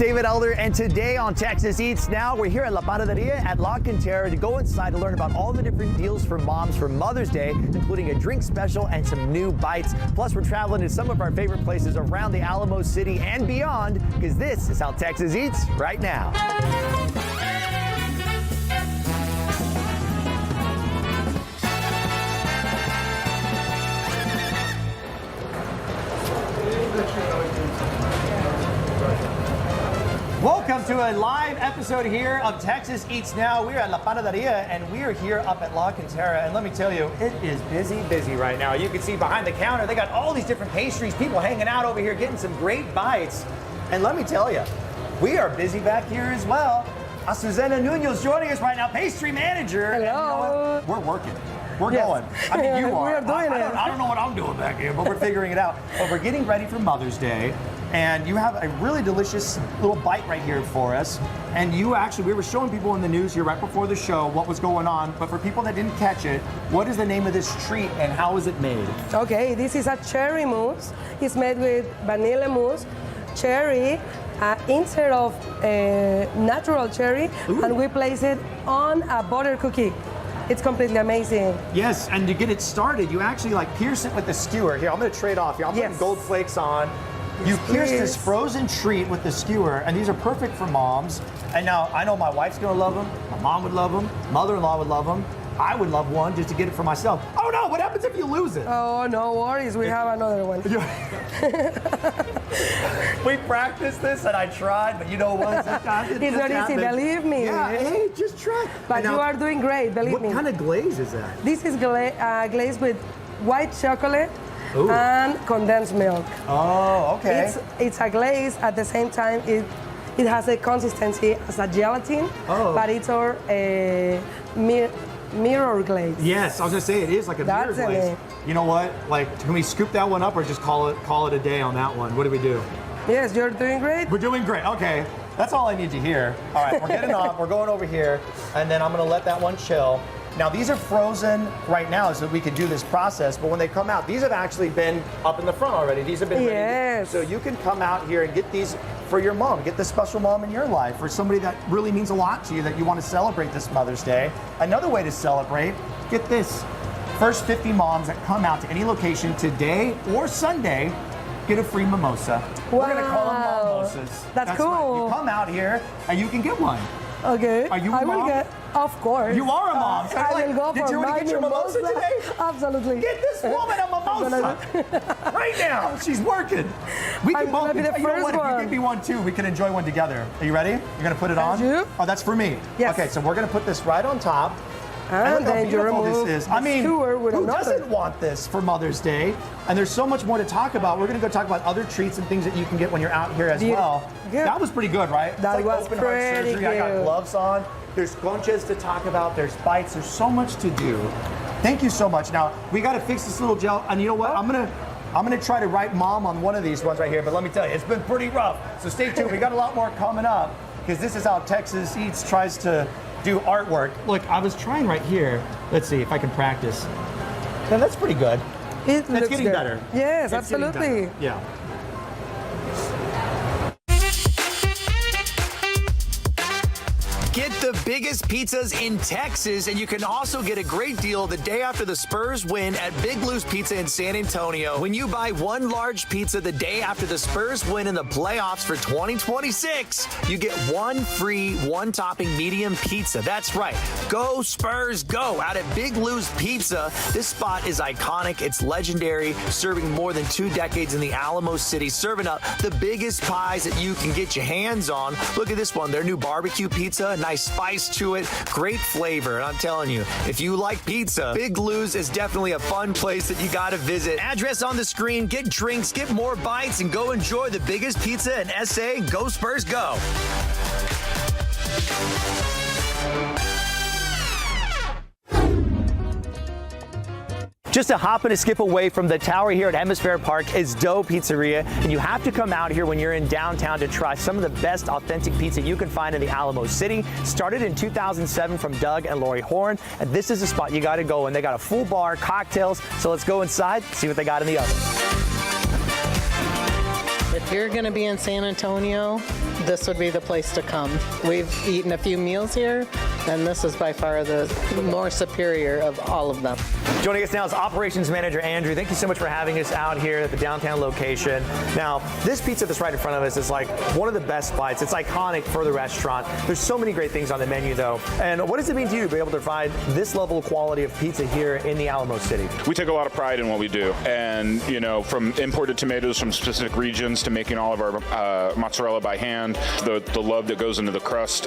David Elder, and today on Texas Eats Now, we're here at La Panaderia at La Cantera to go inside to learn about all the different deals for moms for Mother's Day, including a drink special and some new bites. Plus, we're traveling to some of our favorite places around the Alamo City and beyond, because this is how Texas eats right now. Welcome to a live episode here of Texas Eats Now. We're at La Panaderia and we are here up at La Cantera, and let me tell you, it is busy right now. You can see behind the counter, they got all these different pastries, people hanging out over here getting some great bites. And let me tell you, we are busy back here as well. Susana Nuno's joining us right now, pastry manager. Hello. And you know what? We're working. We're going. I mean, you are. We are doing it. I don't know what I'm doing back here, but we're figuring it out. But we're getting ready for Mother's Day. And you have a really delicious little bite right here for us. And you actually, we were showing people in the news here right before the show what was going on. But for people that didn't catch it, what is the name of this treat and how is it made? Okay, this is a cherry mousse. It's made with vanilla mousse, cherry, instead of natural cherry, and we place it on a butter cookie. It's completely amazing. Yes, and to get it started, you actually like pierce it with the skewer. Here, I'm gonna trade off. Here, I'm putting gold flakes on. You pierce this frozen treat with the skewer, and these are perfect for moms. And now, I know my wife's gonna love them, my mom would love them, mother-in-law would love them. I would love one just to get it for myself. Oh no, what happens if you lose it? Oh, no worries, we have another one. We practiced this and I tried, but you know what? Sometimes it's not easy, believe me. Yeah, hey, just try. But now, you are doing great, believe me. What kind of glaze is that? This is glaze with white chocolate and condensed milk. Oh, okay. It's a glaze. At the same time, it has a consistency as a gelatin, but it's our mirror glaze. Yes, I was gonna say it is like a mirror glaze. You know what? Like, can we scoop that one up or just call it a day on that one? What do we do? Yes, you're doing great. We're doing great. Okay, that's all I need to hear. All right, we're getting off. We're going over here, and then I'm gonna let that one chill. Now, these are frozen right now so we can do this process, but when they come out, these have actually been up in the front already. These have been ready. So you can come out here and get these for your mom, get the special mom in your life, or somebody that really means a lot to you that you want to celebrate this Mother's Day. Another way to celebrate, get this. First 50 moms that come out to any location today or Sunday get a free mimosa. Wow. We're gonna call them mimosas. That's cool. Right. You come out here and you can get one. Okay. Are you a mom? I will get, of course. You are a mom. So I will go did for you want to get your mimosa today? Absolutely. Get this woman a mimosa right now. She's working. We can both. Be the You know what? If you give me one too, we can enjoy one together. Are you ready? You're gonna put it on? You? Oh, that's for me. Yes. Okay, so we're gonna put this right on top. And look how then you beautiful remove this is. I mean, who doesn't doesn't want this for Mother's Day? And there's so much more to talk about. We're gonna go talk about other treats and things that you can get when you're out here as well. Good. That was pretty good, right? That it's like was open heart pretty surgery. I got good. gloves on. There's conchas to talk about. There's bites. There's so much to do. Thank you so much. Now we got to fix this little gel. And you know what? I'm gonna try to write mom on one of these ones right here. But let me tell you, it's been pretty rough. So stay tuned. We got a lot more coming up because this is how Texas Eats tries to do artwork. Look, I was trying right here. Let's see if I can practice. Now that's pretty good. It's getting better. Yes, It's absolutely. getting better. Yeah. Get the biggest pizzas in Texas, and you can also get a great deal the day after the Spurs win at Big Lou's Pizza in San Antonio. When you buy one large pizza the day after the Spurs win in the playoffs for 2026, you get one free, one-topping medium pizza. That's right. Go Spurs, go! Out at Big Lou's Pizza. This spot is iconic. It's legendary, serving more than 2 decades in the Alamo City, serving up the biggest pies that you can get your hands on. Look at this one, their new barbecue pizza. Nice spice to it, great flavor. And I'm telling you, if you like pizza, Big Lou's is definitely a fun place that you gotta visit. Address on the screen, get drinks, get more bites, and go enjoy the biggest pizza in SA. Go Spurs, go! Just a hop and a skip away from the tower here at Hemisphere Park is Dough Pizzeria, and you have to come out here when you're in downtown to try some of the best authentic pizza you can find in the Alamo City. Started in 2007 from Doug and Lori Horn, and this is a spot you got to go, and they got a full bar, cocktails, so let's go inside, see what they got in the oven. If you're going to be in San Antonio, this would be the place to come. We've eaten a few meals here, and this is by far the more superior of all of them. Joining us now is Operations Manager Andrew. Thank you so much for having us out here at the downtown location. Now, this pizza that's right in front of us is like one of the best bites. It's iconic for the restaurant. There's so many great things on the menu, though. And what does it mean to you to be able to provide this level of quality of pizza here in the Alamo City? We take a lot of pride in what we do. And, you know, from imported tomatoes from specific regions to making all of our mozzarella by hand, the love that goes into the crust,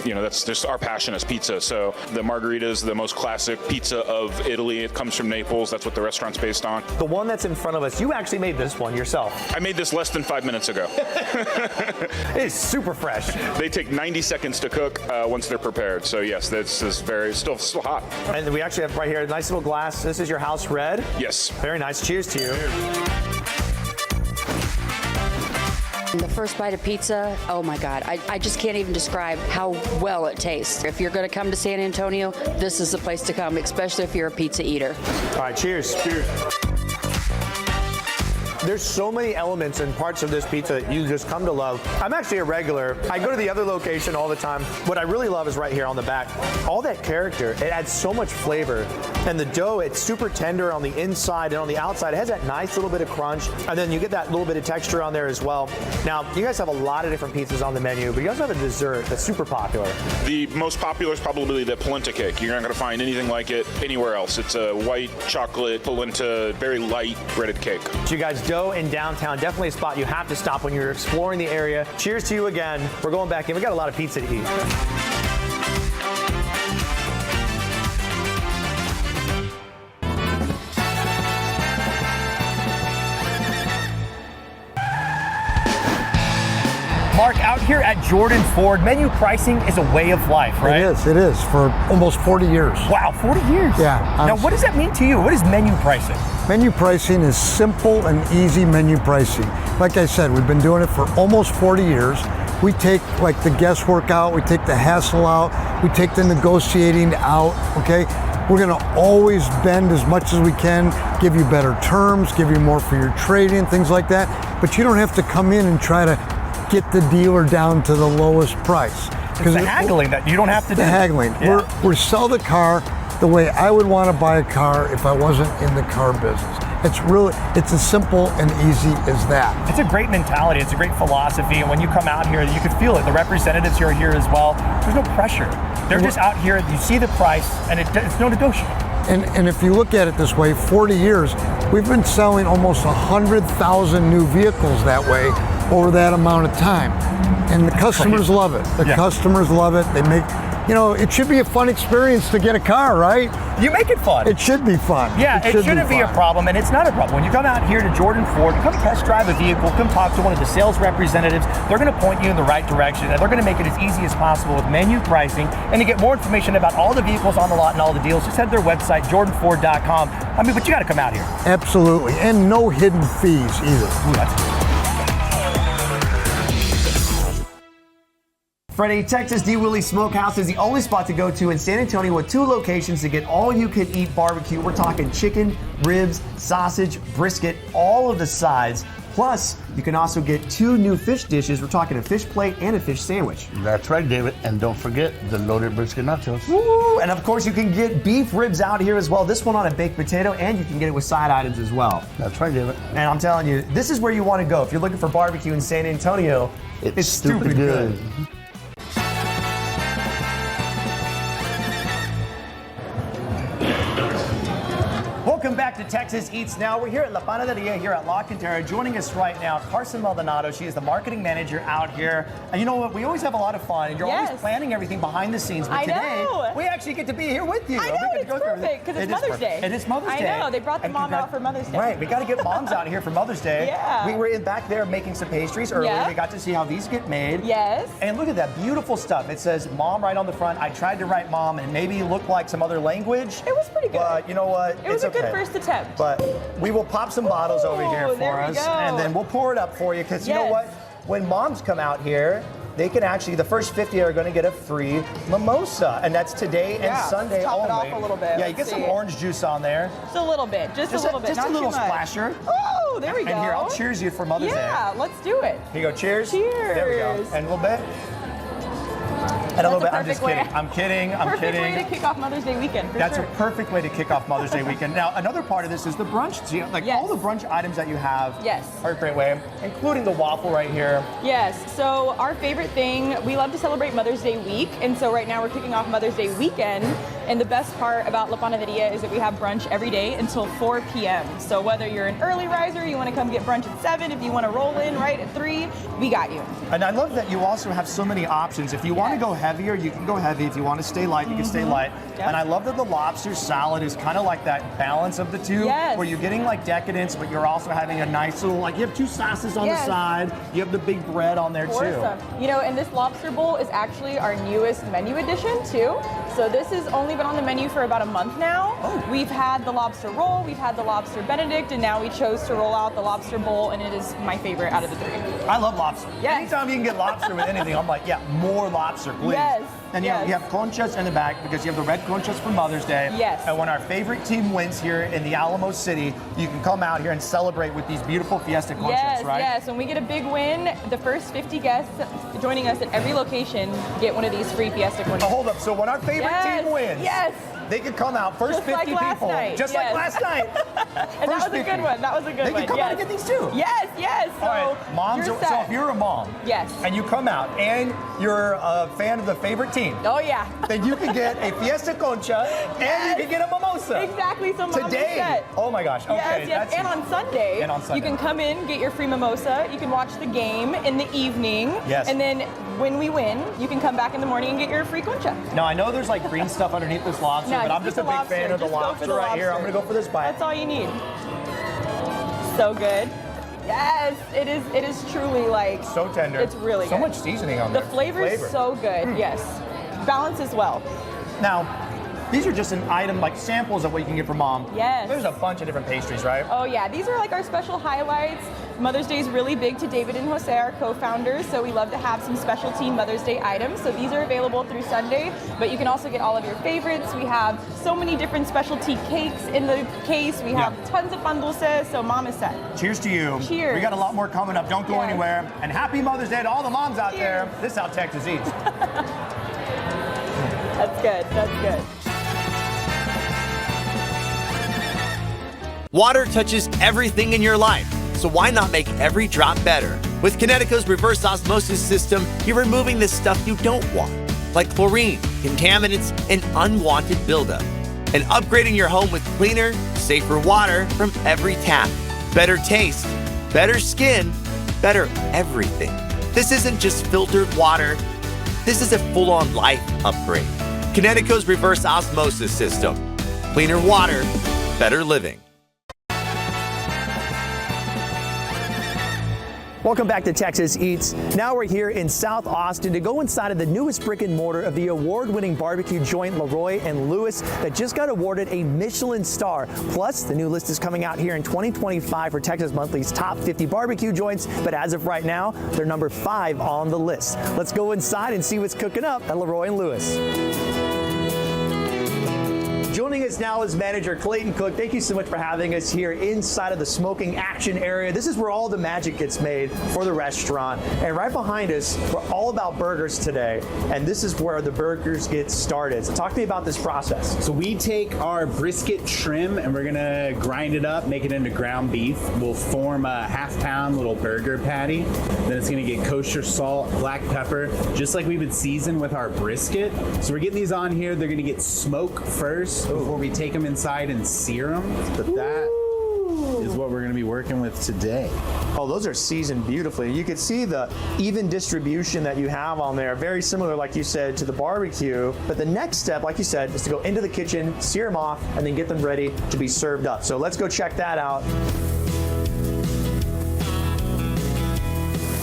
you know, that's just our passion as pizza. So the margherita is the most classic pizza of Italy. It comes from Naples. That's what the restaurant's based on. The one that's in front of us, you actually made this one yourself. I made this less than 5 minutes ago. It is super fresh. They take 90 seconds to cook once they're prepared. So yes, this is still hot. And we actually have right here a nice little glass. This is your house red. Yes. Very nice. Cheers to you. The first bite of pizza, oh my God, I just can't even describe how well it tastes. If you're going to come to San Antonio, this is the place to come, especially if you're a pizza eater. All right, cheers. Cheers. There's so many elements and parts of this pizza that you just come to love. I'm actually a regular. I go to the other location all the time. What I really love is right here on the back. All that character, it adds so much flavor. And the dough, it's super tender on the inside and on the outside. It has that nice little bit of crunch. And then you get that little bit of texture on there as well. Now, you guys have a lot of different pizzas on the menu, but you also have a dessert that's super popular. The most popular is probably the polenta cake. You're not going to find anything like it anywhere else. It's a white chocolate polenta, very light breaded cake. So you guys, dough in downtown, definitely a spot you have to stop when you're exploring the area. Cheers to you again. We're going back in. We got a lot of pizza to eat. Mark, out here at Jordan Ford, menu pricing is a way of life, right? It is, for almost 40 years. Wow, 40 years? Yeah. Now, what does that mean to you? What is menu pricing? Menu pricing is simple and easy menu pricing. Like I said, we've been doing it for almost 40 years. We take like the guesswork out, we take the hassle out, we take the negotiating out, okay? We're gonna always bend as much as we can, give you better terms, give you more for your trading, things like that. But you don't have to come in and try to get the dealer down to the lowest price. It's the haggling that you don't have to do. The haggling. Yeah. We're sell the car the way I would want to buy a car if I wasn't in the car business. It's as simple and easy as that. it's a great mentality. It's a great philosophy. And when you come out here, you can feel it. The representatives who are here as well, there's no pressure. They're just out here. You see the price, and it's no negotiable. And if you look at it this way, 40 years, we've been selling almost 100,000 new vehicles that way over that amount of time. And the customers love it. The customers love it. They make, it should be a fun experience to get a car, right? You make it fun. It should be fun. Yeah, it shouldn't be a problem, and it's not a problem. When you come out here to Jordan Ford, come test drive a vehicle, come talk to one of the sales representatives. They're going to point you in the right direction, and they're going to make it as easy as possible with menu pricing. And to get more information about all the vehicles on the lot and all the deals, just head to their website, jordanford.com. But you got to come out here. Absolutely, and no hidden fees either. Ooh, that's Freddie, Texas D. Willie Smokehouse is the only spot to go to in San Antonio with 2 locations to get all-you-can-eat barbecue. We're talking chicken, ribs, sausage, brisket, all of the sides. Plus, you can also get 2 new fish dishes. We're talking a fish plate and a fish sandwich. That's right, David. And don't forget the loaded brisket nachos. Woo! And of course, you can get beef ribs out here as well. This one on a baked potato, and you can get it with side items as well. That's right, David. And I'm telling you, this is where you want to go. If you're looking for barbecue in San Antonio, it's stupid good. Welcome back to Texas Eats Now. We're here at La Panaderia here at La Cantera. Joining us right now, Carson Maldonado. She is the marketing manager out here. And you know what? We always have a lot of fun, and you're always planning everything behind the scenes. But today, we actually get to be here with you. I know, it's perfect, because it's Mother's Day. It is Mother's Day. I know, they brought the mom out for Mother's Day. Right, we got to get moms out here for Mother's Day. Yeah. We were back there making some pastries earlier. We got to see how these get made. Yes. And look at that beautiful stuff. It says mom right on the front. I tried to write mom, and maybe it looked like some other language. It was pretty good. But you know what? It was a good first attempt. But we will pop some bottles over here for us, and then we'll pour it up for you, because you know what? When moms come out here, they can actually, the first 50 are going to get a free mimosa, and that's today and Sunday top only. It off a little bit. Yeah, you get some orange juice on there. Just a little bit, just a little bit, Just not a little too much. splasher. Ooh, Oh, there we go. And here, I'll cheers you for Mother's Day. Yeah, let's do it. Here you go, cheers. Cheers. There we go. And a little bit. And a little bit. I'm just perfect kidding. way. I'm kidding. I'm Perfect kidding. way to kick off Mother's Day weekend, for That's sure. a perfect way to kick off Mother's Day weekend. Now, another part of this is the brunch. So, like Yes. all the brunch items that you have Yes. are a great way, including the waffle right here. Yes, so our favorite thing, we love to celebrate Mother's Day week, and so right now we're kicking off Mother's Day weekend, and the best part about La Panaderia is that we have brunch every day until 4 p.m. So whether you're an early riser, you want to come get brunch at 7, if you want to roll in right at 3, we got you. And I love that you also have so many options. If you want to go heavier, you can go heavy. If you want to stay light, you can stay light. Yep. And I love that the lobster salad is kind of like that balance of the two, Yes. where you're getting like decadence, but you're also having a nice little, like you have 2 sauces on the Yes. side. You have the big bread on there too. Awesome. You know, and this lobster bowl is actually our newest menu addition too. So this has only been on the menu for about a month now. Oh. We've had the lobster roll, we've had the lobster Benedict, and now we chose to roll out the lobster bowl, and it is my favorite out of the 3. I love lobster. Yes. Anytime you can get lobster with anything, I'm like, yeah, more lobster, please. Yes, And you yes. have conchas in the back because you have the red conchas for Mother's Day. Yes. And when our favorite team wins here in the Alamo City, you can come out here and celebrate with these beautiful fiesta conchas, Yes, right? yes. When we get a big win, the first 50 guests joining us at every location get one of these free Fiesta Oh, conchas. hold up. So when our favorite Yes, team wins, yes. they can come out, first Just like 50 last people, night, just like yes. last night. And that First was a 50. good one. That was a good They one. can come out and yes. get these too. Yes, yes. So All right, moms. you're So set. if you're a mom, Yes. and you come out and you're a fan of the favorite team, Oh yeah. then you can get a Fiesta Concha and you can get a mimosa. Exactly. So mom is Today. set. Oh my gosh. Okay. Yes, yes. And on Sunday, And on Sunday. you can come in, get your free mimosa. You can watch the game in the evening. Yes. And then when we win, you can come back in the morning and get your free concha. Now I know there's like green stuff underneath this lobster, No, but I'm just just a the big fan lobster. of the Just go for lobster the right here. I'm lobster. gonna go for this bite. That's all you need. So good. Yes, it is. It is truly like So tender. It's really so good. much seasoning on The there. flavor is so good. Yes, balance as well. Now, these are just an item like samples of what you can get from mom. Yes. There's a bunch of different pastries, right? Oh yeah, these are like our special highlights. Mother's Day is really big to David and Jose, our co-founders, so we love to have some specialty Mother's Day items. So these are available through Sunday, but you can also get all of your favorites. We have so many different specialty cakes in the case. We have tons of pan dulce, so mom is set. Cheers to you. Cheers. We got a lot more coming up. Don't go Yes. anywhere. And happy Mother's Day to all the moms out there. Cheers. This is how Texas eats. That's good. That's good. Water touches everything in your life, so why not make every drop better? With Connecticut's reverse osmosis system, you're removing the stuff you don't want, like chlorine, contaminants, and unwanted buildup, and upgrading your home with cleaner, safer water from every tap. Better taste, better skin, better everything. This isn't just filtered water. This is a full-on life upgrade. Connecticut's reverse osmosis system. Cleaner water, better living. Welcome back to Texas Eats. Now we're here in South Austin to go inside of the newest brick and mortar of the award-winning barbecue joint Leroy and Lewis that just got awarded a Michelin star. Plus, the new list is coming out here in 2025 for Texas Monthly's top 50 barbecue joints, but as of right now, they're number 5 on the list. Let's go inside and see what's cooking up at Leroy and Lewis. Joining us now is manager Clayton Cook. Thank you so much for having us here inside of the smoking action area. This is where all the magic gets made for the restaurant. And right behind us, we're all about burgers today. And this is where the burgers get started. So talk to me about this process. So we take our brisket trim and we're gonna grind it up, make it into ground beef. We'll form a half-pound little burger patty. Then it's gonna get kosher salt, black pepper, just like we would season with our brisket. So we're getting these on here. They're gonna get smoked first before we take them inside and sear them. But that is what we're gonna be working with today. Oh, those are seasoned beautifully. You can see the even distribution that you have on there. Very similar, like you said, to the barbecue. But the next step, like you said, is to go into the kitchen, sear them off, and then get them ready to be served up. So let's go check that out.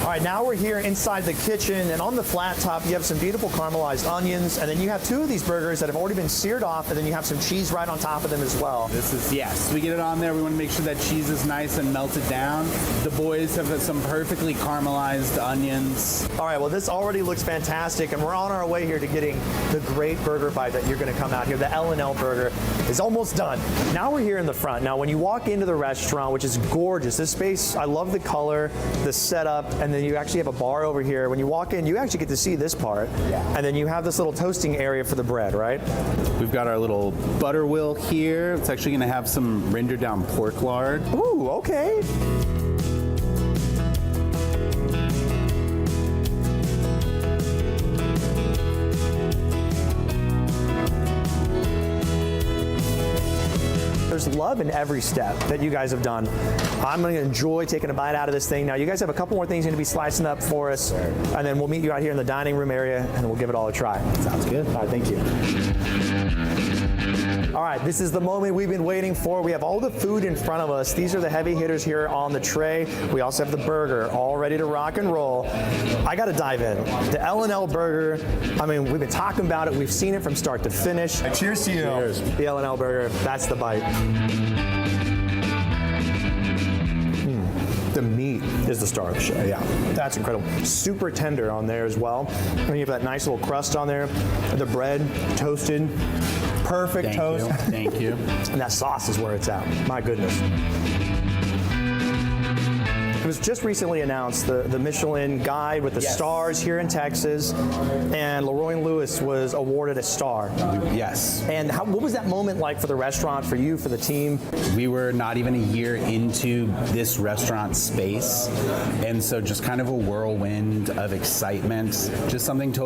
All right, now we're here inside the kitchen, and on the flat top, you have some beautiful caramelized onions, and then you have 2 of these burgers that have already been seared off, and then you have some cheese right on top of them as well. This is, yes, we get it on there. We want to make sure that cheese is nice and melted down. The boys have some perfectly caramelized onions. All right, well, this already looks fantastic, and we're on our way here to getting the great burger bite that you're going to come out here. The L&L burger is almost done. Now we're here in the front. Now, when you walk into the restaurant, which is gorgeous, this space, I love the color, the setup, and then you actually have a bar over here. When you walk in, you actually get to see this part. Yeah. And then you have this little toasting area for the bread, right? We've got our little butter wheel here. It's actually going to have some rendered down pork lard. Ooh, okay. There's love in every step that you guys have done. I'm going to enjoy taking a bite out of this thing. Now, you guys have a couple more things you're going to be slicing up for us, and then we'll meet you out here in the dining room area, and we'll give it all a try. Sounds good. All right, thank you. All right, this is the moment we've been waiting for. We have all the food in front of us. These are the heavy hitters here on the tray. We also have the burger all ready to rock and roll. I got to dive in. The L&L burger, I mean, we've been talking about it. We've seen it from start to finish. Cheers to you. Cheers. The L&L burger, that's the bite. The meat is the star of the show. Yeah, that's incredible. Super tender on there as well. And you have that nice little crust on there. The bread, toasted, perfect toast. Thank you. And that sauce is where it's at. My goodness. It was just recently announced, the Michelin Guide with the stars here in Texas, and Leroy and Lewis was awarded a star. Yes. And what was that moment like for the restaurant, for you, for the team? We were not even a year into this restaurant space, and so just kind of a whirlwind of excitement, just something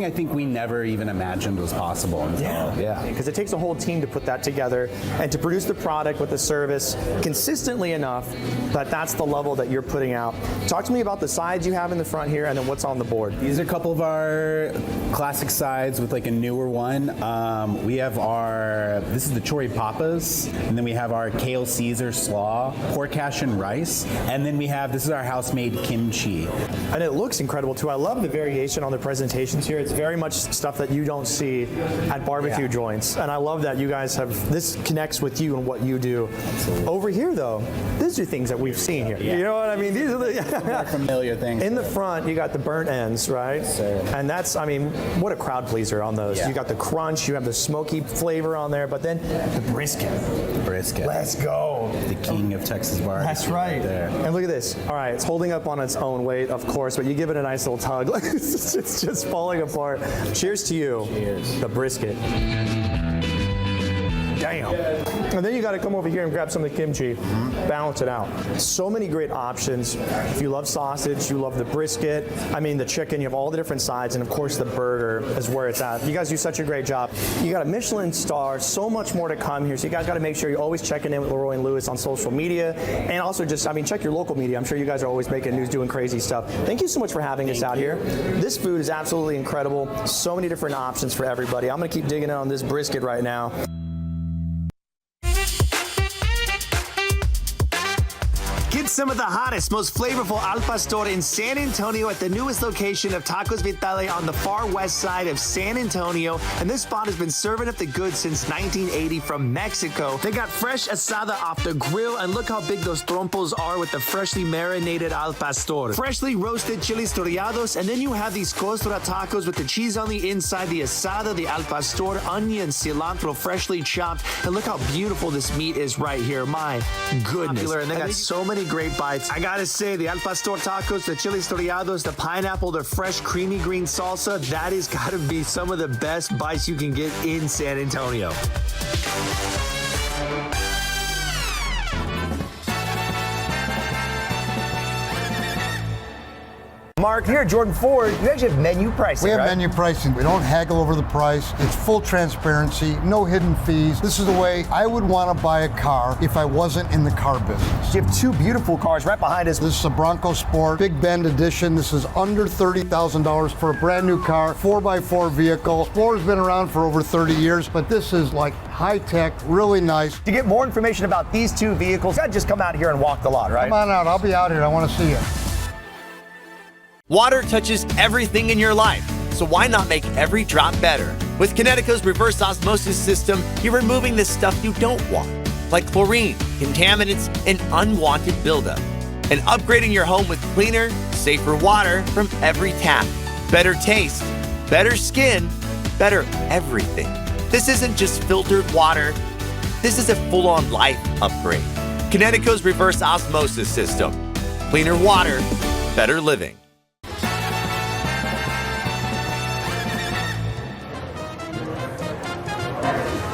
I think we never even imagined was possible. Yeah. Because it takes a whole team to put that together and to produce the product with the service consistently enough that that's the level that you're putting out. Talk to me about the sides you have in the front here and then what's on the board. These are a couple of our classic sides with like a newer one. We have this is the Chori Papas, and then we have our Kale Caesar slaw, pork hash and rice, and then this is our house-made kimchi. And it looks incredible too. I love the variation on the presentations here. It's very much stuff that you don't see at barbecue joints. And I love that you guys this connects with you and what you do. Absolutely. Over here though, these are things that we've seen here. Yeah. You know what I mean? These are the more familiar things. In the front, you got the burnt ends, right? Yes, sir. And that's, I mean, what a crowd pleaser on those. Yeah. You got the crunch, you have the smoky flavor on there, but then the brisket. Let's go. The king of Texas barbecue. That's right. There. And look at this. All right, it's holding up on its own weight, of course, but you give it a nice little tug. It's just falling apart. Cheers to you. Cheers. The brisket. Damn. And then you got to come over here and grab some of the kimchi, balance it out. So many great options. If you love sausage, you love the brisket, I mean the chicken, you have all the different sides, and of course the burger is where it's at. You guys do such a great job. You got a Michelin star, so much more to come here, so you guys got to make sure you're always checking in with Leroy and Lewis on social media, and also just, check your local media. I'm sure you guys are always making news, doing crazy stuff. Thank you so much for having us out here. This food is absolutely incredible. So many different options for everybody. I'm going to keep digging in on this brisket right now. Get some of the hottest, most flavorful al pastor in San Antonio at the newest location of Tacos Vitale on the far west side of San Antonio. And this spot has been serving up the goods since 1980 from Mexico. They got fresh asada off the grill, and look how big those trompos are with the freshly marinated al pastor. Freshly roasted chiles toreados, and then you have these costra tacos with the cheese on the inside, the asada, the al pastor, onions, cilantro, freshly chopped. And look how beautiful this meat is right here. My goodness. And they got so many great bites. I gotta say, the al pastor tacos, the chiles toreados, the pineapple, the fresh creamy green salsa, that has gotta be some of the best bites you can get in San Antonio. Mark, here at Jordan Ford, you actually have menu pricing, We have right? menu pricing. We don't haggle over the price. It's full transparency, no hidden fees. This is the way I would want to buy a car if I wasn't in the car business. You have two beautiful cars right behind us. This is a Bronco Sport, Big Bend Edition. This is under $30,000 for a brand new car, 4x4 vehicle. Explorer's been around for over 30 years, but this is like high tech, really nice. To get more information about these two vehicles, you gotta just come out here and walk the lot, right? Come on out, I'll be out here, I want to see you. Water touches everything in your life, so why not make every drop better? With Connecticut's reverse osmosis system, you're removing the stuff you don't want, like chlorine, contaminants, and unwanted buildup, and upgrading your home with cleaner, safer water from every tap. Better taste, better skin, better everything. This isn't just filtered water. This is a full-on life upgrade. Connecticut's reverse osmosis system. Cleaner water, better living.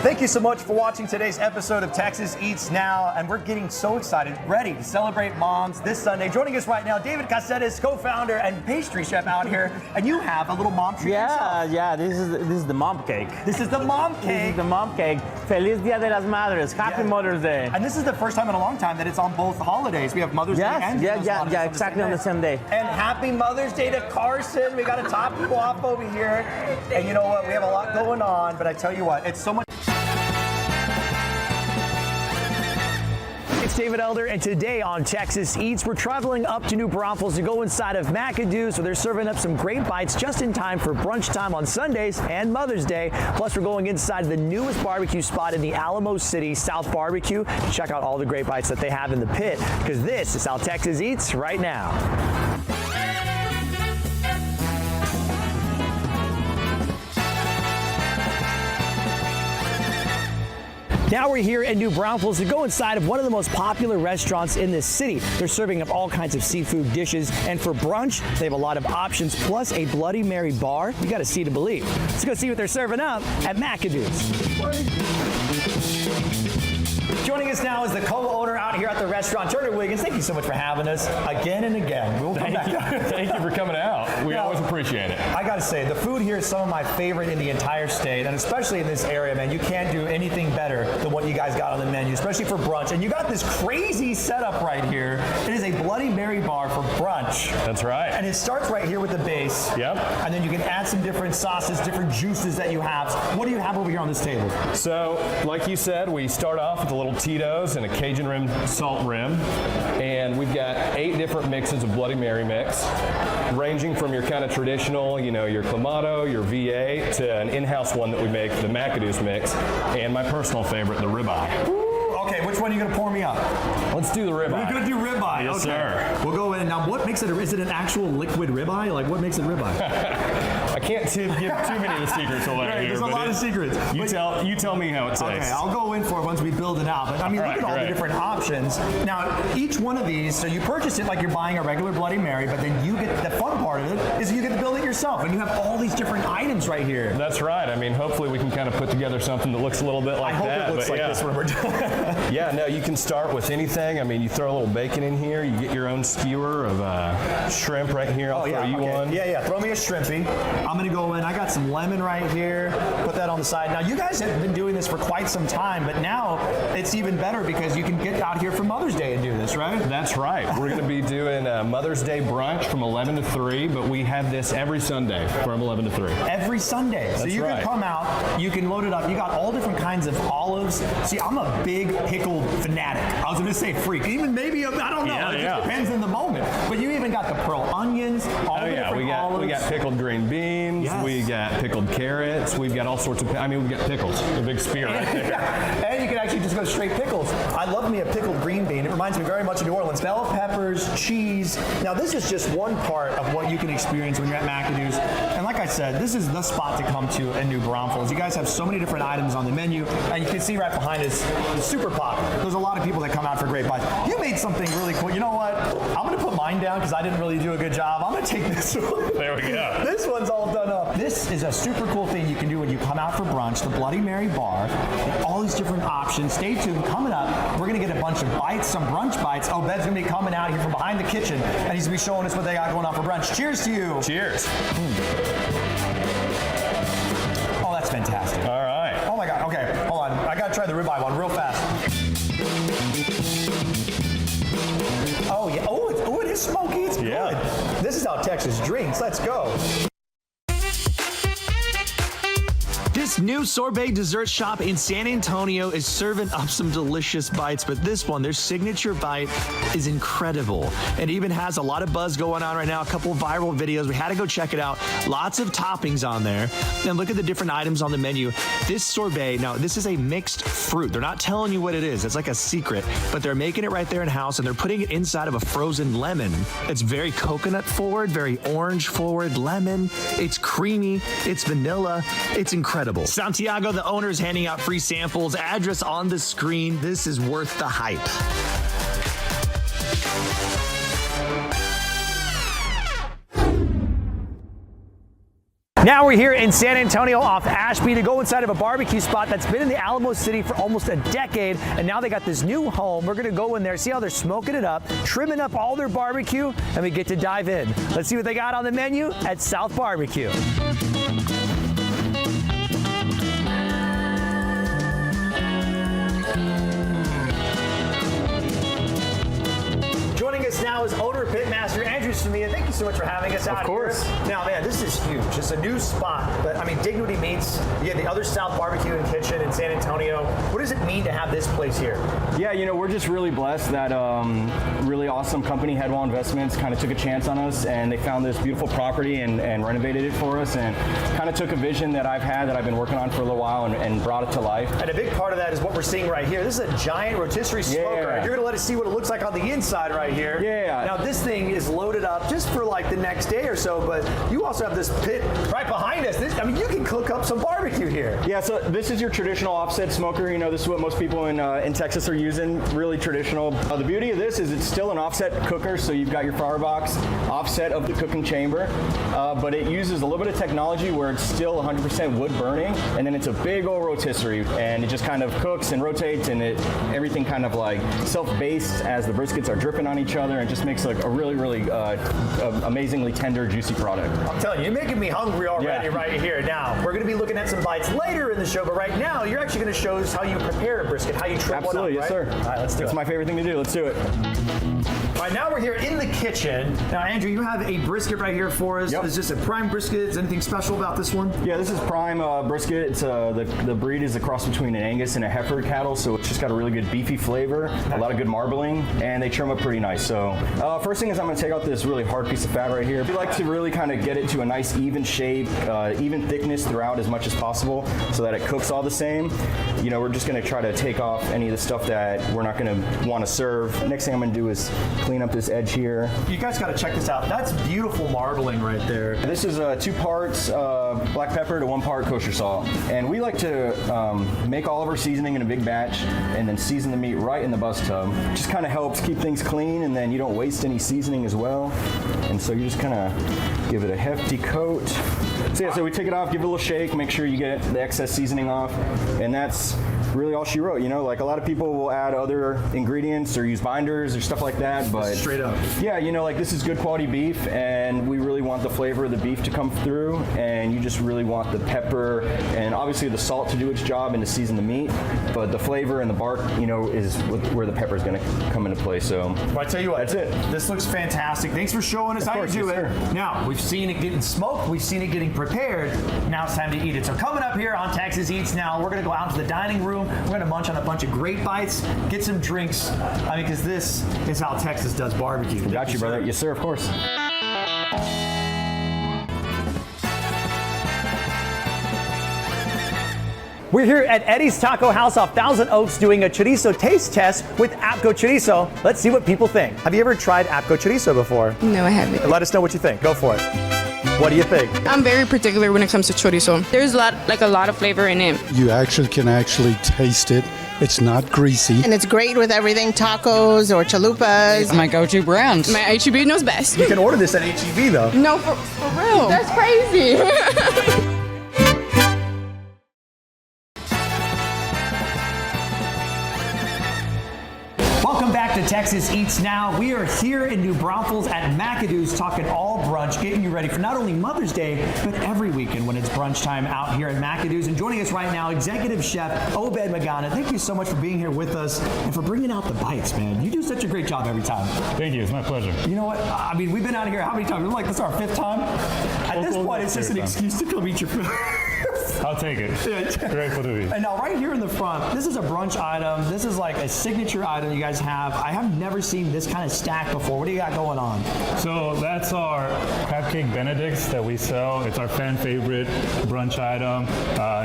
Thank you so much for watching today's episode of Texas Eats Now, and we're getting so excited, ready to celebrate moms this Sunday. Joining us right now, David Caceres, co-founder and pastry chef out here, and you have a little mom treat yourself. Yeah, this is the mom cake. This is the mom cake. This is the mom cake. Feliz Dia de las Madres. Happy Mother's Day. And this is the first time in a long time that it's on both holidays. We have Mother's Day and exactly on the same day. And happy Mother's Day to Carson. We got to top people off over here. And you know what? We have a lot going on, but I tell you what, it's so much. It's David Elder, and today on Texas Eats, we're traveling up to New Braunfels to go inside of McAdoo, so they're serving up some great bites just in time for brunch time on Sundays and Mother's Day. Plus, we're going inside the newest barbecue spot in the Alamo City, South Barbecue, to check out all the great bites that they have in the pit, because this is how Texas Eats right now. Now we're here in New Braunfels to go inside of one of the most popular restaurants in this city. They're serving up all kinds of seafood dishes, and for brunch, they have a lot of options, plus a Bloody Mary bar. You gotta see to believe. Let's go see what they're serving up at McAdoo's. Joining us now is the co-owner out here at the restaurant, Turner Wiggins. Thank you so much for having us again and again. We'll come back. Thank you for coming out. We always appreciate it. I gotta say, the food here is some of my favorite in the entire state, and especially in this area, man. You can't do anything better than what you guys got on the menu, especially for brunch. And you got this crazy setup right here. It is a Bloody Mary bar for brunch. That's right. And it starts right here with the base. Yep. And then you can add some different sauces, different juices that you have. What do you have over here on this table? So, like you said, we start off with a little Tito's and a Cajun rim salt rim. And we've got 8 different mixes of Bloody Mary mix, ranging from your kind of traditional, you know, your Clamato, your V8, to an in-house one that we make, the McAdoo's mix, and my personal favorite, the ribeye. Okay, which one are you going to pour me up? Let's do the ribeye. We're going to do ribeye. Yes, okay. sir. We'll go in. Now, what makes it, is it an actual liquid ribeye? Like, what makes it ribeye? I can't give too many of the secrets away right, here. There's a lot of secrets. You tell me how it tastes. Okay, I'll go in for it once we build it out. But I mean, look at all the different options. Now, each one of these, so you purchase it like you're buying a regular Bloody Mary, but then you get, the fun part of it is you get to build it yourself. And you have all these different items right here. That's right. I mean, hopefully we can kind of put together something that looks a little bit like that. I hope it looks like this when we're done. Yeah, no, you can start with anything. I mean, you throw a little bacon in here, you get your own skewer of shrimp right here. I'll throw you one. Yeah, throw me a shrimpy. I'm gonna go in. I got some lemon right here. Put that on the side. Now, you guys have been doing this for quite some time, but now it's even better because you can get out here for Mother's Day and do this, right? That's right. We're gonna be doing Mother's Day brunch from 11 to 3, but we have this every Sunday from 11 to 3. Every Sunday. That's so you can come out, you can load it up. You got all different kinds of olives. See, I'm a big pickle fanatic. I was gonna say freak. Even maybe, I don't know. It just depends on the moment. But you even got the pearl onions, all the different olives. We got pickled green beans. Yes. We got pickled carrots. We've got all sorts of, we've got pickles. A big spear right there. And you can actually just go straight pickles. I love me a pickled green bean. It reminds me very much of New Orleans. Bell peppers, cheese. Now, this is just one part of what you can experience when you're at McAdoo's. And like I said, this is the spot to come to in New Braunfels. You guys have so many different items on the menu, and you can see right behind us, it's super popular. There's a lot of people that come out for great bites. You made something really cool. You know what? I'm going to put mine down because I didn't really do a good job. I'm going to take this one. There we go. This one's all done up. This is a super cool thing you can do when you come out for brunch, the Bloody Mary bar. All these different options. Stay tuned. Coming up, we're going to get a bunch of bites, some brunch bites. Oh, Bed's going to be coming out here from behind the kitchen, and he's going to be showing us what they got going on for brunch. Cheers to you. Cheers. Oh, that's fantastic. All right. Oh, my God. Okay, hold on. I got to try the ribeye one real fast. Oh, yeah. Oh, it is smoky. It's good. This is how Texas drinks. Let's go. This This new sorbet dessert shop in San Antonio is serving up some delicious bites, but this one, their signature bite, is incredible. It even has a lot of buzz going on right now, a couple of viral videos. We had to go check it out. Lots of toppings on there. And look at the different items on the menu. This sorbet, now this is a mixed fruit. They're not telling you what it is. It's like a secret, but they're making it right there in-house, and they're putting it inside of a frozen lemon. It's very coconut forward, very orange forward, lemon. It's creamy, it's vanilla, it's incredible. Santiago, the owner, is handing out free samples. Address on the screen. This is worth the hype. Now we're here in San Antonio off Ashby to go inside of a barbecue spot that's been in the Alamo City for almost a decade, and now they got this new home. We're gonna go in there, see how they're smoking it up, trimming up all their barbecue, and we get to dive in. Let's see what they got on the menu at South Barbecue. Joining us now is owner Pitmaster Andrew Samia. Thank you so much for having us out here. Of course. Now, man, this is huge. It's a new spot, but I mean, Dignity Meats, you have the other South Barbecue and Kitchen in San Antonio. What does it mean to have this place here? Yeah, you know, we're just really blessed that really awesome company, Headwall Investments, kind of took a chance on us, and they found this beautiful property and renovated it for us, and kind of took a vision that I've had, that I've been working on for a little while, and brought it to life. And a big part of that is what we're seeing right here. This is a giant rotisserie smoker. Yeah. You're gonna let us see what it looks like on the inside right here. Yeah. Now this thing is loaded up just for like the next day or so, but you also have this pit right behind us. I mean, you can cook up some barbecue here. Yeah, so this is your traditional offset smoker. You know, this is what most people in Texas are using, really traditional. The beauty of this is it's still an offset cooker, so you've got your firebox offset of the cooking chamber, but it uses a little bit of technology where it's still 100% wood burning, and then it's a big old rotisserie, and it just kind of cooks and rotates, and everything kind of like self-based as the briskets are dripping on each other, and just makes like a really, really amazingly tender, juicy product. I'm telling you, you're making me hungry already right here. Now, we're gonna be looking at some bites later in the show, but right now, you're actually gonna show us how you prepare a brisket, how you trim one up, Absolutely, yes, right? sir. All right, let's do it. It's my favorite thing to do. Let's do it. All right, now we're here in the kitchen. Now, Andrew, you have a brisket right here for us. Yep. Is this a prime brisket? Is anything special about this one? Yeah, this is prime brisket. It's the breed is a cross between an Angus and a Heifer cattle, so it's just got a really good beefy flavor, a lot of good marbling, and they trim up pretty nice. So first thing is I'm going to take out this really hard piece of fat right here. We like to really kind of get it to a nice even shape, even thickness throughout as much as possible, so that it cooks all the same. You know, we're just going to try to take off any of the stuff that we're not going to want to serve. Next thing I'm going to do is clean up this edge here. You guys got to check this out. That's beautiful marbling right there. This is 2 parts black pepper to 1 part kosher salt. And we like to make all of our seasoning in a big batch and then season the meat right in the bus tub. Just kind of helps keep things clean, and then you don't waste any seasoning as well. And so you just kind of give it a hefty coat. So yeah, so we take it off, give it a little shake, make sure you get the excess seasoning off, and that's really all she wrote. You know, like a lot of people will add other ingredients or use binders or stuff like that, but straight up. Yeah, you know, like this is good quality beef, and we really want the flavor of the beef to come through, and you just really want the pepper and obviously the salt to do its job and to season the meat, but the flavor and the bark, you know, is where the pepper is going to come into play. So well, I tell you what, that's it. This looks fantastic. Thanks for showing us how you do it. Now, we've seen it getting smoked, we've seen it getting prepared. Now it's time to eat it. So coming up here on Texas Eats Now, we're going to go out to the dining room. We're going to munch on a bunch of great bites, get some drinks. I mean, because this is how Texas does barbecue. Got you, brother. Yes, sir, of course. We're here at Eddie's Taco House off Thousand Oaks doing a chorizo taste test with Apco Chorizo. Let's see what people think. Have you ever tried Apco Chorizo before? No, I haven't. Let us know what you think. Go for it. What do you think? I'm very particular when it comes to chorizo. There's a lot of flavor in it. You can taste it. It's not greasy. And it's great with everything, tacos or chalupas. It's my go-to brand. My H-E-B knows best. You can order this at H-E-B though. No, for real. That's crazy. Welcome back to Texas Eats Now. We are here in New Braunfels at McAdoo's talking all brunch, getting you ready for not only Mother's Day, but every weekend when it's brunch time out here at McAdoo's. And joining us right now, Executive Chef Obed Magana. Thank you so much for being here with us and for bringing out the bites, man. You do such a great job every time. Thank you. It's my pleasure. You know what? I mean, we've been out here how many times? Like, this is our 5th time. At this point, it's just an excuse to come eat your food. I'll take it. Grateful to be. And now right here in the front, this is a brunch item. This is like a signature item you guys have. I have never seen this kind of stack before. What do you got going on? So that's our crab cake Benedicts that we sell. It's our fan favorite brunch item.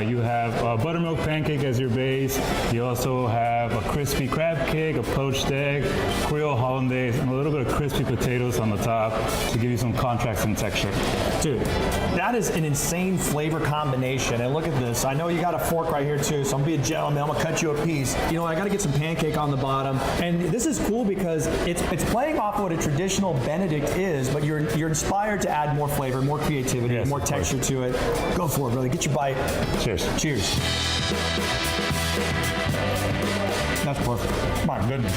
You have a buttermilk pancake as your base. You also have a crispy crab cake, a poached egg, Creole hollandaise, and a little bit of crispy potatoes on the top to give you some contrast and texture. Dude, that is an insane flavor combination. And look at this. I know you got a fork right here too, so I'm gonna be a gentleman. I'm gonna cut you a piece. You know, I gotta get some pancake on the bottom. And this is cool because it's playing off what a traditional Benedict is, but you're inspired to add more flavor, more creativity, yes, more texture to it. Go for it, brother. Get your bite. Cheers. Cheers. That's perfect. My goodness.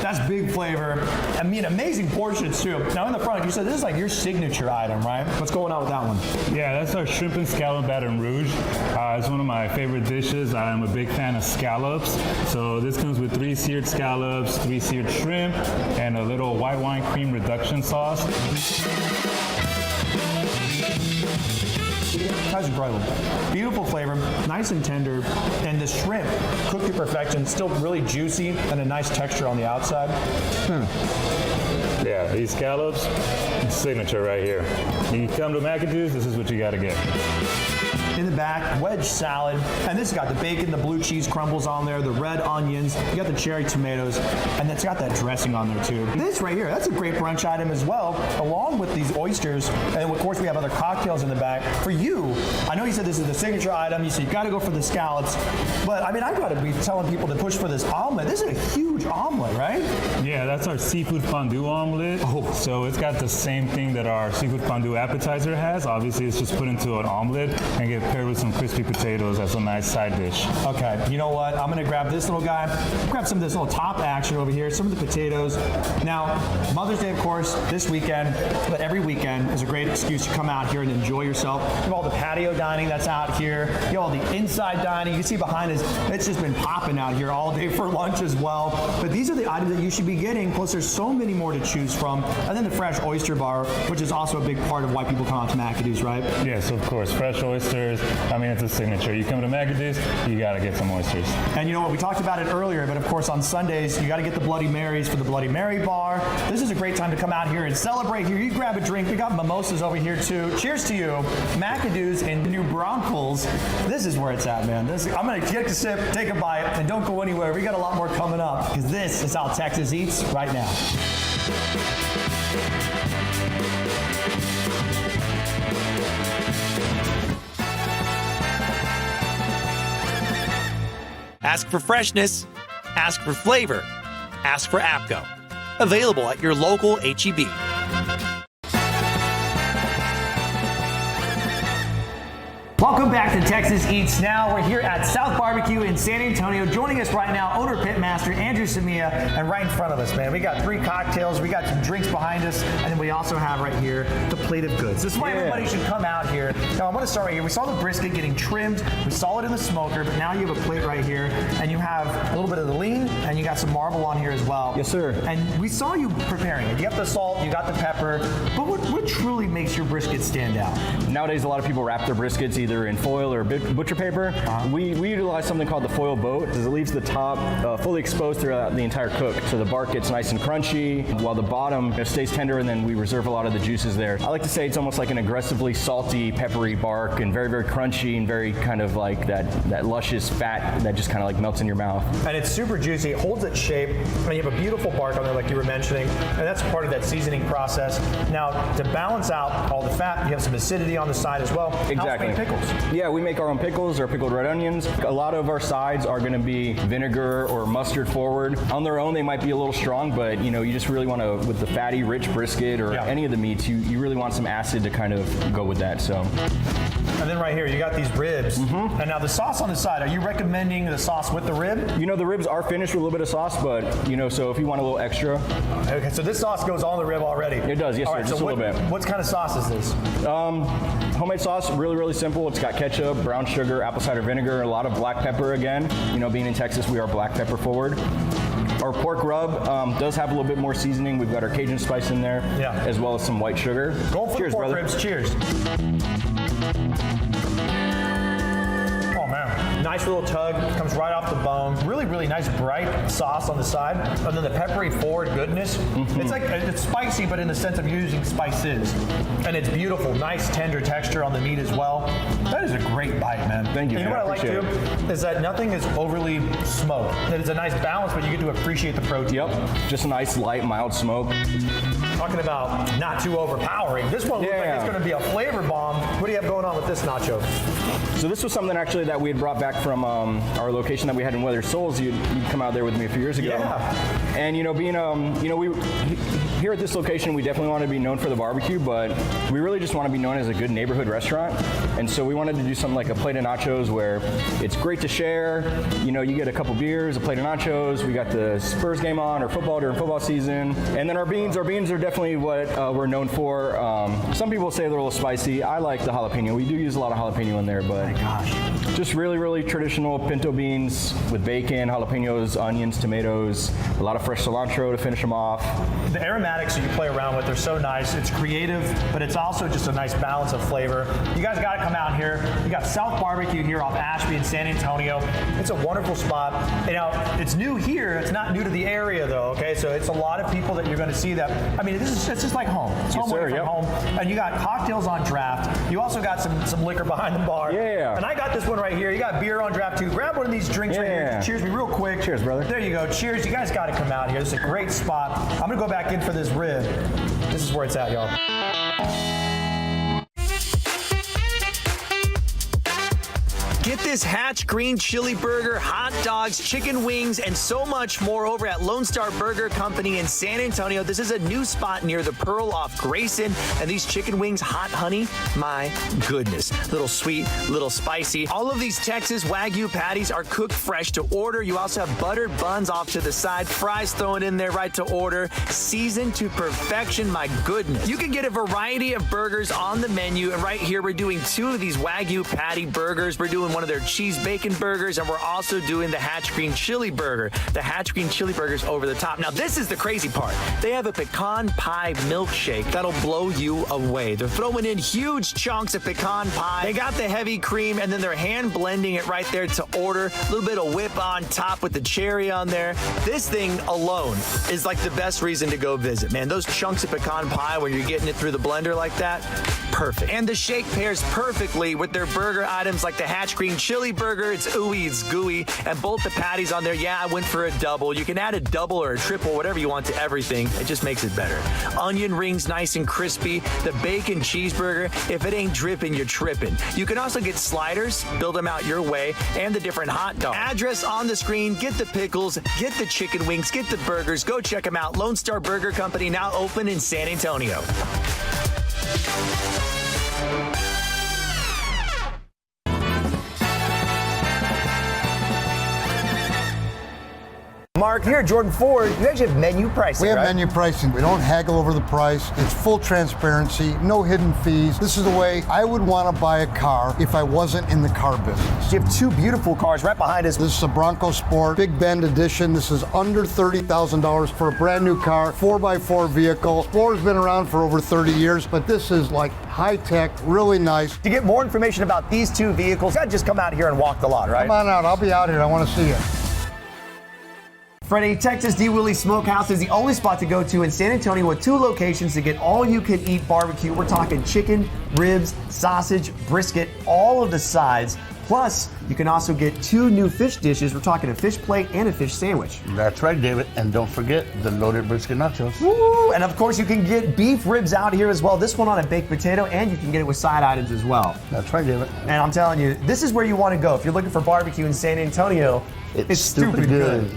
That's big flavor. I mean, amazing portions too. Now in the front, you said this is like your signature item, right? What's going on with that one? Yeah, that's our shrimp and scallop baton rouge. It's one of my favorite dishes. I'm a big fan of scallops. So this comes with 3 seared scallops, 3 seared shrimp, and a little white wine cream reduction sauce. That's incredible. Beautiful flavor, nice and tender, and the shrimp cooked to perfection, still really juicy and a nice texture on the outside. Yeah, these scallops, signature right here. You come to McAdoo's, this is what you gotta get. In the back, wedge salad, and this has got the bacon, the blue cheese crumbles on there, the red onions, you got the cherry tomatoes, and it's got that dressing on there too. This right here, that's a great brunch item as well, along with these oysters, and of course we have other cocktails in the back. For you, I know you said this is the signature item, you said you gotta go for the scallops, but I mean, I've gotta be telling people to push for this omelet. This is a huge omelet, right? Yeah, that's our seafood fondue omelet. Oh. So it's got the same thing that our seafood fondue appetizer has. Obviously, it's just put into an omelet and get paired with some crispy potatoes as a nice side dish. Okay, you know what? I'm gonna grab this little guy, grab some of this little top action over here, some of the potatoes. Now, Mother's Day, of course, this weekend, but every weekend is a great excuse to come out here and enjoy yourself. You have all the patio dining that's out here. You have all the inside dining. You can see behind us, it's just been popping out here all day for lunch as well. But these are the items that you should be getting, plus there's so many more to choose from. And then the fresh oyster bar, which is also a big part of why people come out to McAdoo's, right? Yes, of course, fresh oysters. I mean, it's a signature. You come to McAdoo's, you gotta get some oysters. And you know what, we talked about it earlier, but of course on Sundays, you gotta get the Bloody Marys for the Bloody Mary bar. This is a great time to come out here and celebrate here. You grab a drink. We got mimosas over here too. Cheers to you. McAdoo's in New Braunfels. This is where it's at, man. I'm gonna take a sip, take a bite, and don't go anywhere. We got a lot more coming up, because this is how Texas eats right now. Ask for freshness, ask for flavor, ask for APCO. Available at your local H-E-B. Welcome back to Texas Eats Now. We're here at South Barbecue in San Antonio. Joining us right now, owner pitmaster Andrew Samia, and right in front of us, man, we got 3 cocktails, we got some drinks behind us, and then we also have right here the plate of goods. This is why everybody should come out here. Now, I want to start right here. We saw the brisket getting trimmed, we saw it in the smoker, but now you have a plate right here, and you have a little bit of the lean, and you got some marble on here as well. Yes, sir. And we saw you preparing it. You got the salt, you got the pepper, but what truly makes your brisket stand out? Nowadays, a lot of people wrap their briskets either in foil or butcher paper. We utilize something called the foil boat, because it leaves the top fully exposed throughout the entire cook. So the bark gets nice and crunchy, while the bottom stays tender, and then we reserve a lot of the juices there. I like to say it's almost like an aggressively salty, peppery bark, and very, very crunchy, and very kind of like that luscious fat that just kind of like melts in your mouth. And it's super juicy, it holds its shape, and you have a beautiful bark on there like you were mentioning, and that's part of that seasoning process. Now, to balance out all the fat, you have some acidity on the side as well. Exactly. How's pickles? Yeah, we make our own pickles or pickled red onions. A lot of our sides are going to be vinegar or mustard forward. On their own, they might be a little strong, but you know, you just really want to, with the fatty, rich brisket or any of the meats, you really want some acid to kind of go with that. So. And then right here, you got these ribs. And now the sauce on the side, are you recommending the sauce with the rib? You know, the ribs are finished with a little bit of sauce, but you know, so if you want a little extra. Okay, so this sauce goes on the rib already. It does, yes, sir, just a little bit. What kind of sauce is this? Homemade sauce, really, really simple. It's got ketchup, brown sugar, apple cider vinegar, a lot of black pepper again. You know, being in Texas, we are black pepper forward. Our pork rub does have a little bit more seasoning. We've got our Cajun spice in there, as well as some white sugar. Going for cheers, the pork brother. ribs, cheers. Nice little tug, comes right off the bone. Really, really nice bright sauce on the side. And then the peppery forward goodness. It's like, it's spicy, but in the sense of using spices. And it's beautiful, nice tender texture on the meat as well. That is a great bite, man. Thank you. And you know what I like too? Is that nothing is overly smoked. It's a nice balance, but you get to appreciate the protein. Yep, just a nice light, mild smoke. Talking about not too overpowering. This one looks like it's going to be a flavor bomb. What do you have going on with this nacho? So this was something actually that we had brought back from our location that we had in Weather Souls. You'd come out there with me a few years ago. Yeah. And being we here at this location, we definitely want to be known for the barbecue, but we really just want to be known as a good neighborhood restaurant. And so we wanted to do something like a plate of nachos where it's great to share. You get a couple beers, a plate of nachos. We got the Spurs game on, or football during football season. And then our beans are definitely what we're known for. Some people say they're a little spicy. I like the jalapeno. We do use a lot of jalapeno in there, but just really, really traditional pinto beans with bacon, jalapenos, onions, tomatoes, a lot of fresh cilantro to finish them off. The aromatics that you play around with are so nice. It's creative, but it's also just a nice balance of flavor. You guys got to come out here. You got South Barbecue here off Ashby in San Antonio. It's a wonderful spot. It's new here. It's not new to the area though. Okay, so it's a lot of people that you're going to see that. I mean, it's just like home. It's home away from home. And you got cocktails on draft. You also got some liquor behind the bar. Yeah. And I got this one right here. You got beer on draft too. Grab one of these drinks right here. Cheers me real quick. Cheers, brother. There you go. Cheers. You guys got to come out here. This is a great spot. I'm going to go back in for this rib. This is where it's at, y'all. Get this Hatch Green Chili Burger, hot dogs, chicken wings, and so much more over at Lone Star Burger Company in San Antonio. This is a new spot near the Pearl off Grayson. And these chicken wings, hot honey, my goodness. Little sweet, little spicy. All of these Texas Wagyu patties are cooked fresh to order. You also have buttered buns off to the side, fries thrown in there right to order, seasoned to perfection, my goodness. You can get a variety of burgers on the menu. And right here, we're doing 2 of these Wagyu patty burgers. We're doing one of their cheese bacon burgers, and we're also doing the Hatch Green Chili Burger. The Hatch Green Chili Burger's over the top. Now, this is the crazy part. They have a pecan pie milkshake that'll blow you away. They're throwing in huge chunks of pecan pie. They got the heavy cream, and then they're hand blending it right there to order. A little bit of whip on top with the cherry on there. This thing alone is like the best reason to go visit, man. Those chunks of pecan pie when you're getting it through the blender like that, perfect. And the shake pairs perfectly with their burger items like the Hatch Green Chili Burger. It's ooey, it's gooey, and both the patties on there. Yeah, I went for a double. You can add a double or a triple, whatever you want to everything. It just makes it better. Onion rings nice and crispy. The bacon cheeseburger, if it ain't dripping, you're tripping. You can also get sliders, build them out your way, and the different hot dogs. Address on the screen. Get the pickles, get the chicken wings, get the burgers. Go check them out. Lone Star Burger Company, now open in San Antonio. Mark, here at Jordan Ford, you actually have menu pricing, We have right? menu pricing. We don't haggle over the price. It's full transparency, no hidden fees. This is the way I would want to buy a car if I wasn't in the car business. You have 2 beautiful cars right behind us. This is a Bronco Sport, Big Bend Edition. This is under $30,000 for a brand new car, 4x4 vehicle. Explorer's been around for over 30 years, but this is like high tech, really nice. To get more information about these 2 vehicles, you gotta just come out here and walk the lot, right? Come on out, I'll be out here, I want to see you. Freddie, Texas D. Willie Smokehouse is the only spot to go to in San Antonio with 2 locations to get all-you-can-eat barbecue. We're talking chicken, ribs, sausage, brisket, all of the sides. Plus, you can also get 2 new fish dishes. We're talking a fish plate and a fish sandwich. That's right, David. And don't forget the loaded brisket nachos. Woo! And of course, you can get beef ribs out here as well. This one on a baked potato, and you can get it with side items as well. That's right, David. And I'm telling you, this is where you want to go. If you're looking for barbecue in San Antonio, it's stupid good.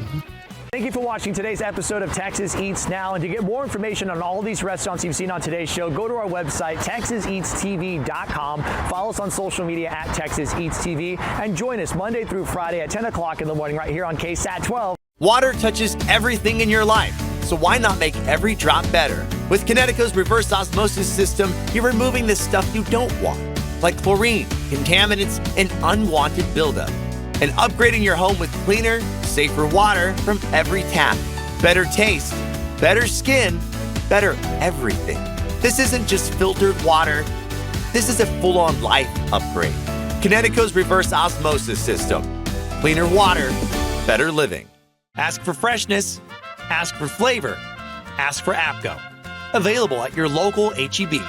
Thank you for watching today's episode of Texas Eats Now. And to get more information on all these restaurants you've seen on today's show, go to our website, TexasEatsTV.com. Follow us on social media at Texas Eats TV. And join us Monday through Friday at 10 o'clock in the morning right here on KSAT 12. Water touches everything in your life, so why not make every drop better? With Connecticut's reverse osmosis system, you're removing the stuff you don't want, like chlorine, contaminants, and unwanted buildup. And upgrading your home with cleaner, safer water from every tap. Better taste, better skin, better everything. This isn't just filtered water. This is a full-on life upgrade. Connecticut's reverse osmosis system. Cleaner water, better living. Ask for freshness. Ask for flavor. Ask for APCO. Available at your local H-E-B.